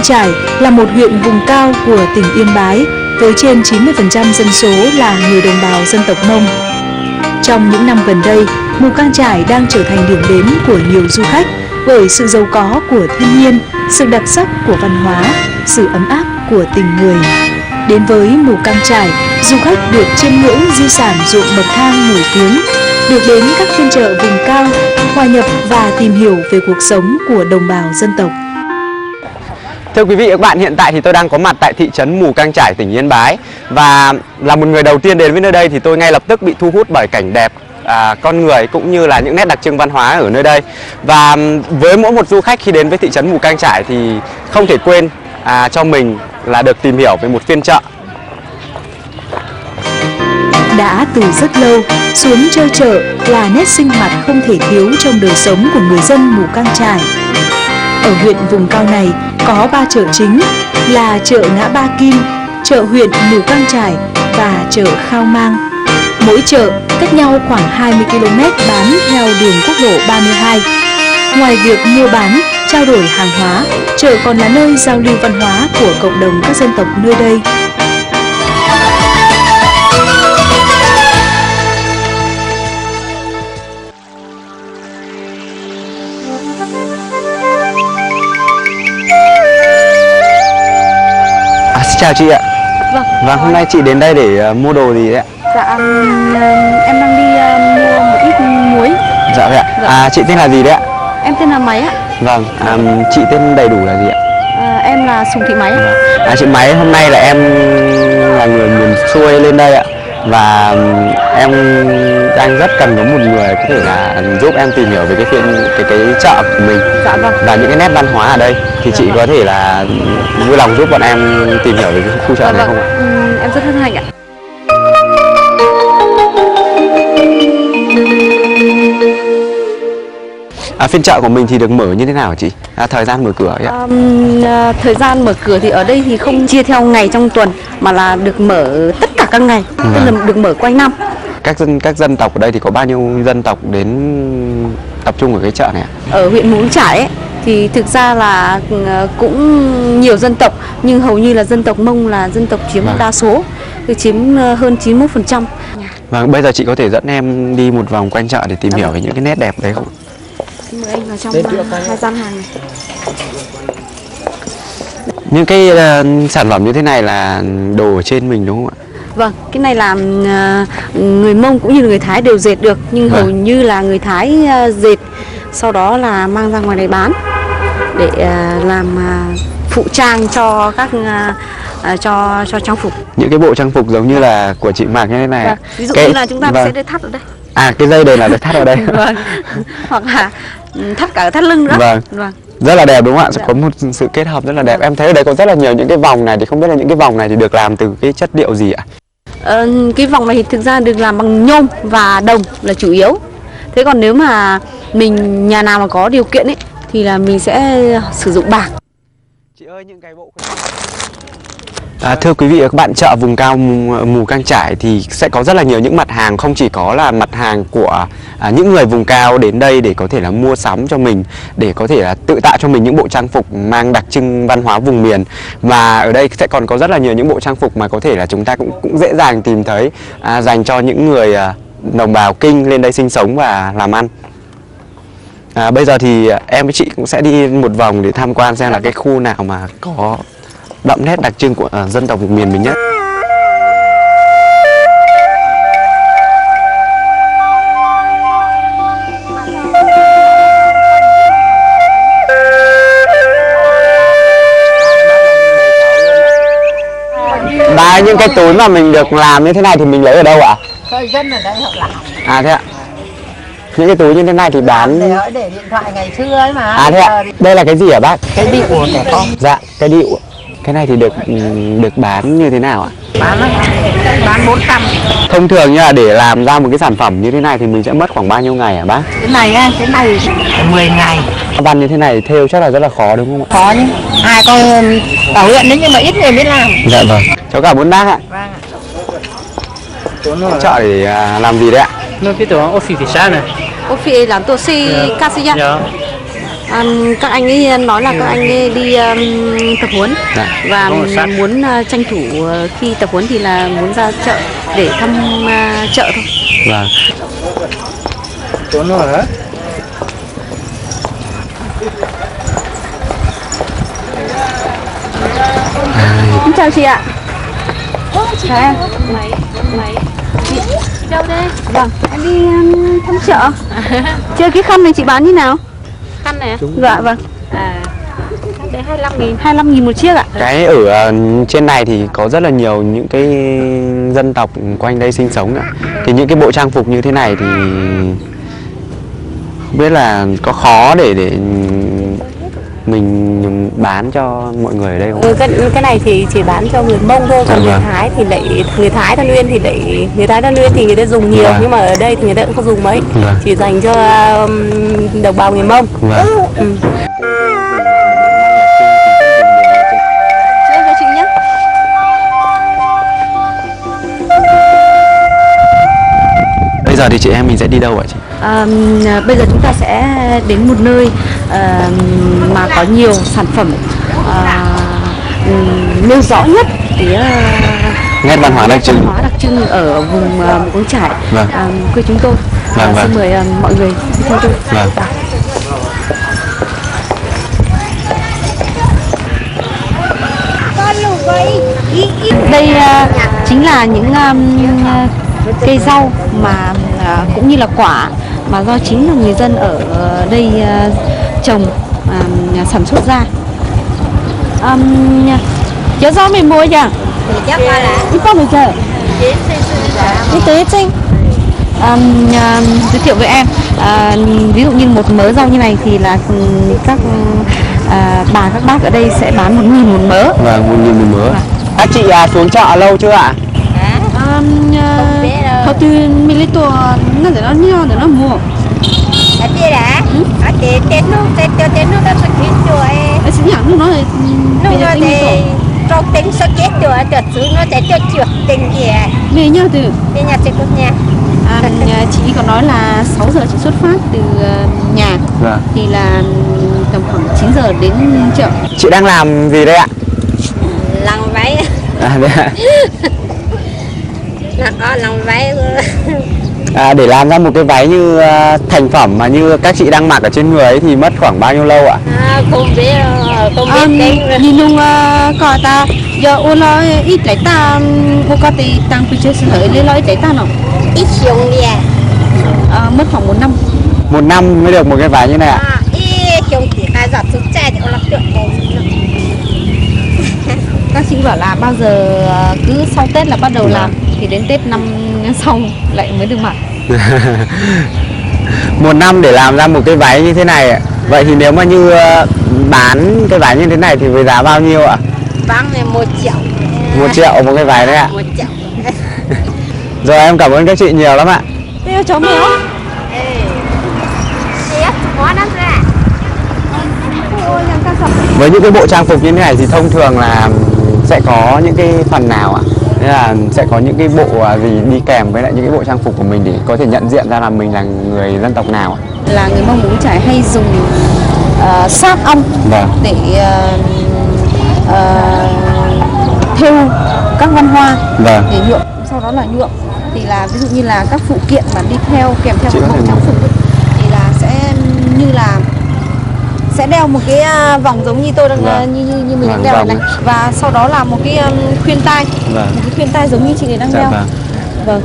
Trải là một huyện vùng cao của tỉnh Yên Bái với trên 90% dân số là người đồng bào dân tộc Mông. Trong những năm gần đây, Mù Cang Chải đang trở thành điểm đến của nhiều du khách bởi sự giàu có của thiên nhiên, sự đặc sắc của văn hóa, sự ấm áp của tình người. Đến với Mù Cang Chải, du khách được chiêm ngưỡng di sản ruộng bậc thang nổi tiếng, được đến các phiên chợ vùng cao, hòa nhập và tìm hiểu về cuộc sống của đồng bào dân tộc. Thưa quý vị và các bạn, hiện tại thì tôi đang có mặt tại thị trấn Mù Cang Chải, tỉnh Yên Bái. Và là một người đầu tiên đến với nơi đây thì tôi ngay lập tức bị thu hút bởi cảnh đẹp, con người cũng như là những nét đặc trưng văn hóa ở nơi đây. Và với mỗi một du khách khi đến với thị trấn Mù Cang Chải thì không thể quên cho mình là được tìm hiểu về một phiên chợ. Đã từ rất lâu, xuống chơi chợ là nét sinh hoạt không thể thiếu trong đời sống của người dân Mù Cang Chải. Ở huyện vùng cao này có 3 chợ chính là chợ Ngã Ba Kim, chợ huyện Mù Cang Chải và chợ Khao Mang. Mỗi chợ cách nhau khoảng 20 km bán theo đường quốc lộ 32. Ngoài việc mua bán, trao đổi hàng hóa, chợ còn là nơi giao lưu văn hóa của cộng đồng các dân tộc nơi đây. Chào chị ạ. Vâng, hôm nay chị đến đây để mua đồ gì đấy ạ? Dạ, em đang đi mua một ít muối. Dạ vậy ạ. Dạ. Chị tên là gì đấy ạ? Em tên là Máy ạ. Vâng, chị tên đầy đủ là gì ạ? Em là Sùng Thị Máy. Chị Máy, hôm nay là em là người miền xuôi lên đây ạ. Và em đang rất cần có một người có thể là giúp em tìm hiểu về cái chợ của mình. Dạ vâng. Và những cái nét văn hóa ở đây thì Dạ chị vâng. có thể là vui lòng giúp bọn em tìm hiểu về cái khu chợ Dạ này vâng. không ạ? Em rất hân hạnh ạ. Phiên chợ của mình thì được mở như thế nào hả chị? Thời gian mở cửa ấy ạ? Thời gian mở cửa thì ở đây thì không chia theo ngày trong tuần mà là được mở tất cả các ngày, tức là được mở quanh năm. Các dân tộc ở đây thì có bao nhiêu dân tộc đến tập trung ở cái chợ này ạ? Ở huyện Mù Cang Chải ấy, thì thực ra là cũng nhiều dân tộc nhưng hầu như là dân tộc Mông là dân tộc chiếm đa số, chiếm hơn 91%. Vâng, bây giờ chị có thể dẫn em đi một vòng quanh chợ để tìm hiểu về những cái nét đẹp đấy không? Mời anh vào trong hai gian hàng này. Những cái sản phẩm như thế này là đồ ở trên mình đúng không ạ? Vâng, cái này là người Mông cũng như người Thái đều dệt được, nhưng hầu như là người Thái dệt sau đó là mang ra ngoài này bán để làm phụ trang cho các cho trang phục. Những cái bộ trang phục giống như là của chị mặc như thế này. Vâng. Ví dụ như là chúng ta sẽ thắt ở đây. Cái dây đây là được thắt ở đây. Vâng. Hoặc là thắt cả thắt lưng nữa. Vâng. Rất là đẹp đúng không ạ? Sẽ có một sự kết hợp rất là đẹp. Em thấy ở đây có rất là nhiều những cái vòng này, thì không biết là những cái vòng này thì được làm từ cái chất liệu gì ạ? Cái vòng này thì thực ra được làm bằng nhôm và đồng là chủ yếu. Thế còn nếu mà nhà nào mà có điều kiện ấy thì là mình sẽ sử dụng bạc. Chị ơi, những cái bộ thưa quý vị và các bạn, chợ vùng cao Mù Cang Chải thì sẽ có rất là nhiều những mặt hàng, không chỉ có là mặt hàng của những người vùng cao đến đây để có thể là mua sắm cho mình, để có thể là tự tạo cho mình những bộ trang phục mang đặc trưng văn hóa vùng miền, mà ở đây sẽ còn có rất là nhiều những bộ trang phục mà có thể là chúng ta cũng dễ dàng tìm thấy dành cho những người đồng bào Kinh lên đây sinh sống và làm ăn. Bây giờ thì em với chị cũng sẽ đi một vòng để tham quan xem là cái khu nào mà có đậm nét đặc trưng của dân tộc vùng miền mình nhất. Và những cái túi mà mình được làm như thế này thì mình lấy ở đâu ạ? Thời dân ở đây họ làm. Thế ạ. Những cái túi như thế này thì bán để điện thoại ngày xưa ấy mà. Thế ạ. Đây là cái gì hả bác? Cái điệu của trẻ con. Dạ, cái điệu. Cái này thì được bán như thế nào ạ? Bán 400. Thông thường như là để làm ra một cái sản phẩm như thế này thì mình sẽ mất khoảng bao nhiêu ngày hả bác? Cái này 10 ngày. Văn như thế này thêu chắc là rất là khó đúng không ạ? Khó chứ. Ai có bảo huyện đấy nhưng mà ít người biết làm. Dạ vâng. Cháu cảm ơn bác ạ. Vâng ạ. Chợ để làm gì đấy ạ? Nó cái tổ office thì sao này? Office làm tổ si casiya. Các anh ấy nói là các anh ấy đi tập huấn và muốn tranh thủ khi tập huấn thì là muốn ra chợ để thăm chợ thôi. Vâng. Xin chào chị ạ. Chào em. Chị đâu đây? Vâng, em đi thăm chợ. Chơi cái khăn này chị bán như nào? Khăn này. Dạ vâng. Đấy 25.000. 25.000 một chiếc ạ. Cái ở trên này thì có rất là nhiều những cái dân tộc quanh đây sinh sống ạ. Thì những cái bộ trang phục như thế này thì không biết là có khó để mình bán cho mọi người ở đây không? Cái này thì chỉ bán cho người Mông thôi, còn người Thái thì lại người Thái Than Uyên thì lại người Thái Than Uyên thì người ta dùng nhiều, nhưng mà ở đây thì người ta cũng không dùng mấy, chỉ dành cho đồng bào người Mông. Cho chị nhé. Bây giờ thì chị em mình sẽ đi đâu ạ chị? Bây giờ chúng ta sẽ đến một nơi mà có nhiều sản phẩm nêu rõ nhất cái nét văn hóa đặc trưng ở vùng Mù Căng Chải, quê chúng tôi. Xin mời mọi người đi theo tôi. Đây chính là những cây rau mà cũng như là quả mà do chính là người dân ở đây trồng sản xuất ra. Nhớ rau mình mua chưa? Ít con được chưa? Đi tới Trinh. Giới thiệu với em, ví dụ như một mớ rau như này thì là các bà các bác ở đây sẽ bán 1.000 một mớ. Vâng, 1.000 một mớ. Các chị xuống chợ lâu chưa ạ? Họ từ Milito nó để nó nhau để nó mua. Chị đã. Tên nó đã xuất hiện rồi. Xin nhắn lúc nó thì Lúc đó thì trong tính xuất hiện rồi, đợt thứ nó sẽ cho trượt tình gì. về nhau từ Về nhà chị cũng nhà. Chị có nói là 6 giờ chị xuất phát từ nhà, thì là tầm khoảng 9 giờ đến chợ. Chị đang làm gì đây ạ? Lòng váy. Lòng váy. Để làm ra một cái váy như thành phẩm mà như các chị đang mặc ở trên người ấy thì mất khoảng bao nhiêu lâu ạ? Không biết tính. Nhìn nung coi ta giờ ô lo ít lấy ta ô coi thì tăng phía trước hơi lấy lo ít lấy ta nào Ít dùng đi mất khoảng 1 năm. 1 năm mới được một cái váy như này ạ? Ít dùng thì giọt xuống chai thì ô lọc tượng. Các chị bảo là bao giờ cứ sau Tết là bắt đầu làm thì đến Tết năm sau lại mới được mặc. 1 năm để làm ra một cái váy như thế này ạ. Vậy thì nếu mà như bán cái váy như thế này thì với giá bao nhiêu ạ? Bán này 1 triệu. 1 triệu một cái váy đấy ạ? 1 triệu. Rồi em cảm ơn các chị nhiều lắm ạ. Đây cháu mèo. Với những cái bộ trang phục như thế này thì thông thường là sẽ có những cái phần nào ạ? Thế là sẽ có những cái bộ gì đi kèm với lại những cái bộ trang phục của mình để có thể nhận diện ra là mình là người dân tộc nào ạ? Là người Mông Mù Căng Chải hay dùng sáp ong để thêu các văn hoa để nhuộm, sau đó là nhuộm thì là ví dụ như là các phụ kiện mà đi theo kèm theo các bộ trang phục thì là sẽ như là sẽ đeo một cái vòng giống như tôi đang như mình đang đeo này, và sau đó là một cái khuyên tai, một cái khuyên tai giống như chị này đang đeo. Vâng.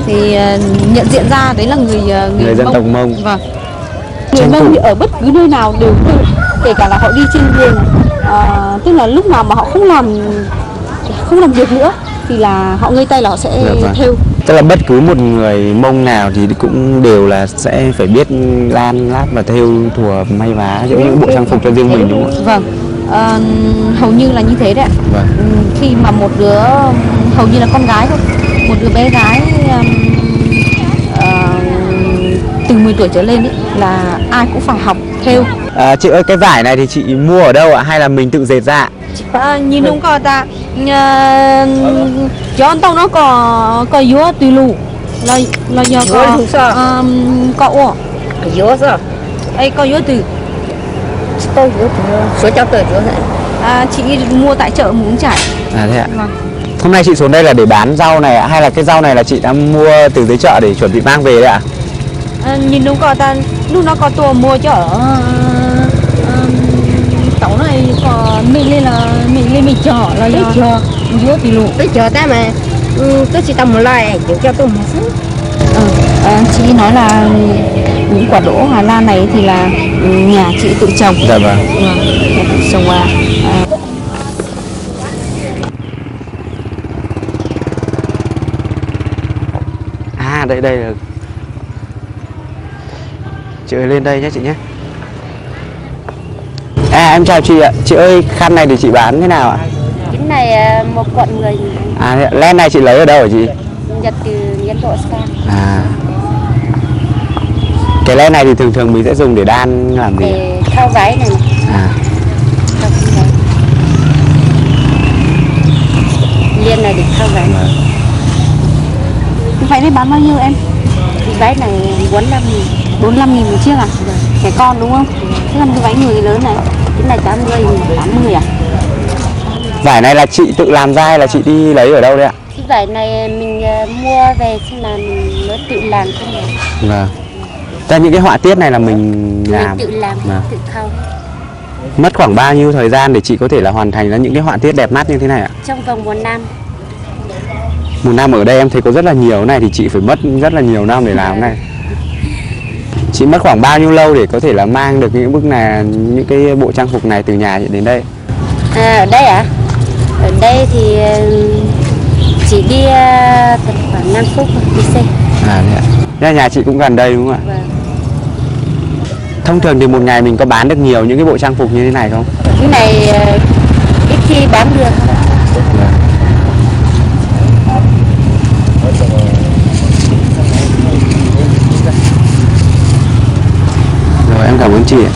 Thì nhận diện ra đấy là người dân tộc Mông. Vâng. Người Mông thì ở bất cứ nơi nào đều được, kể cả là họ đi trên đường, tức là lúc nào mà họ không làm việc nữa thì là họ ngơi tay là họ sẽ thêu. Tức là bất cứ một người Mông nào thì cũng đều là sẽ phải biết đan lát và thêu thùa may vá những bộ trang phục cho riêng mình, đúng không? Vâng. Hầu như là như thế đấy ạ. Khi mà một đứa hầu như là con gái thôi, một đứa bé gái từ 10 tuổi trở lên ấy, là ai cũng phải học thêu. Chị ơi, cái vải này thì chị mua ở đâu ạ? Hay là mình tự dệt ra? Nhìn đúng coi ta cho anh tông nó có dúa tùy lù là do có ô Dúa sao? ấy có dúa từ tôi số cho tôi rồi. Chị mua tại chợ Mù Căng Chải. Thế ạ. Vâng. Hôm nay chị xuống đây là để bán rau này ạ? Hay là cái rau này là chị đã mua từ dưới chợ để chuẩn bị mang về đấy ạ? Nhìn đúng có ta lúc nó có tour mua cho ở tàu này có mình lên là mình chở là chờ giữa thì lụ. tôi chờ ta mà tôi chỉ tầm một loại kiểu cho tôi một số. Chị nói là những quả đỗ Hà Lan này thì là nhà chị tự trồng. Dạ vâng. Nhà tự trồng Đây là chị ơi, lên đây nhé chị nhé. Em chào chị ạ. Chị ơi, khăn này thì chị bán thế nào ạ? Cái này một quận người. Len này chị lấy ở đâu hả chị? Nhật từ Nhật Độ sang. Cái len này thì thường thường mình sẽ dùng để đan làm gì? Để thao váy này. Thao váy. Liên này để thao váy. Váy này bán bao nhiêu em? Cái váy này 45.000 45.000 một chiếc à? Trẻ con đúng không? Thế còn cái váy người lớn này? Cái này 80 à? Vải này là chị tự làm ra hay là chị đi lấy ở đâu đấy ạ? Cái vải này mình mua về xong là mình mới tự làm không này. Vâng. Ra những cái họa tiết này là mình làm. Mình tự làm, tự thao. Mất khoảng bao nhiêu thời gian để chị có thể là hoàn thành ra những cái họa tiết đẹp mắt như thế này ạ? Trong vòng 1 năm. 1 năm ở đây em thấy có rất là nhiều này thì chị phải mất rất là nhiều năm để làm cái này. Chị mất khoảng bao nhiêu lâu để có thể là mang được những bức này, những cái bộ trang phục này từ nhà đến đây? Ở đây à? Ở đây thì chỉ đi tầm khoảng 5 phút đi xe. Nhà chị cũng gần đây đúng không ạ? Vâng. Thông thường thì một ngày mình có bán được nhiều những cái bộ trang phục như thế này không? Cái này ít khi bán được. Rồi em cảm ơn chị ạ.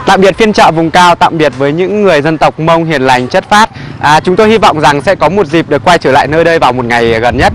Tạm biệt phiên chợ vùng cao, tạm biệt với những người dân tộc Mông hiền lành chất phác. Chúng tôi hy vọng rằng sẽ có một dịp được quay trở lại nơi đây vào một ngày gần nhất.